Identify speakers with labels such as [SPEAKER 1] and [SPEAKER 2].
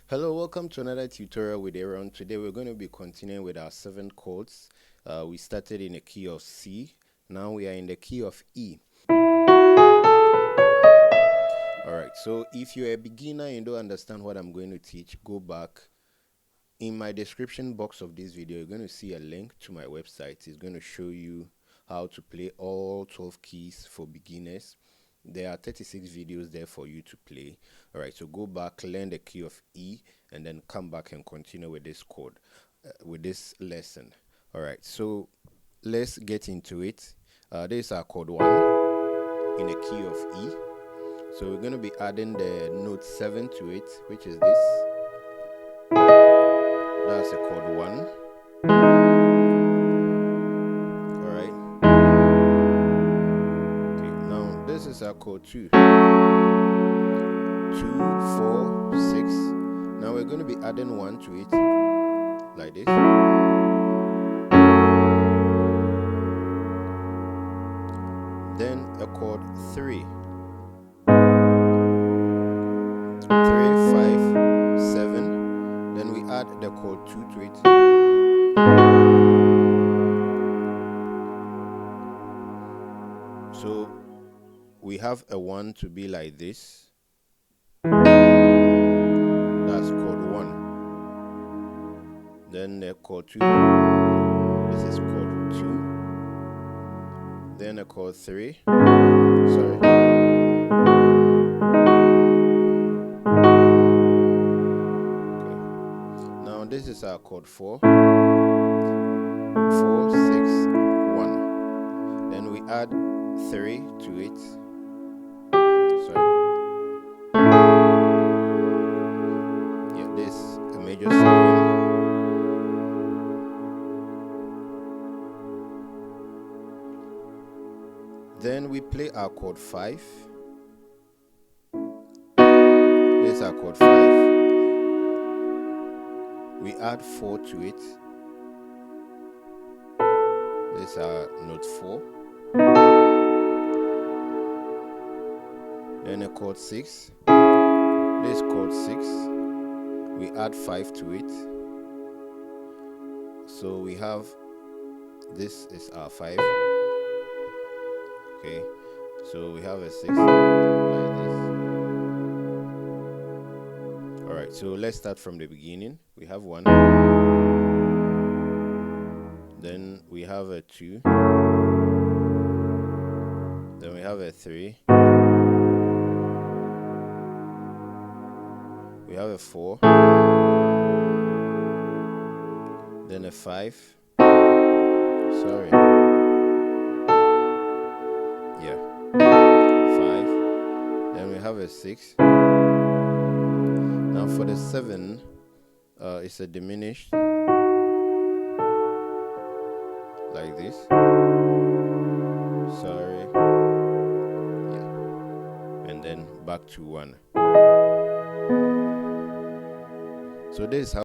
[SPEAKER 1] Hello, welcome to another tutorial with Aaron. Today we're going to be continuing with our 7 chords. We started in the key of C. Now we are in the key of E. Alright, so if you're a beginner and don't understand what I'm going to teach, go back. In my description box of this video, you're going to see a link to my website. It's going to show you how to play all 12 keys for beginners. There are 36 videos there for you to play. Alright, so go back, learn the key of E, and then come back and continue with this chord, with this lesson. Alright, so let's get into it. This is our chord 1 in the key of E. So we're going to be adding the note 7 to it, which is this. That's a chord 1. Alright. Okay, now this is our chord 2. 2, 4, 6. Now we're going to be adding 1 to it, like this. Then a chord 3. 3, 5, 7. Then we add the chord 2 to it. So we have a 1 to be like this. That's chord 1. Then the chord 2. This is chord 2. Then a chord 3. Sorry. This is our chord 4. 4, 6, 1. Then we add 3 to it. Sorry. Yeah, this a major 7. Then we play our chord 5. This is our chord 5. We add 4 to it. This is our note 4. Then a chord 6. This is chord 6. We add 5 to it. So we have, this is our 5. Okay, so we have a 6 like this. Alright, so let's start from the beginning. We have 1. Then we have a 2. Then we have a 3. We have a 4. Then a 5. Sorry. Yeah. 5. Then we have a 6. Now for the 7, it's a diminished, like this. Sorry. Yeah. And then back to 1. So this is how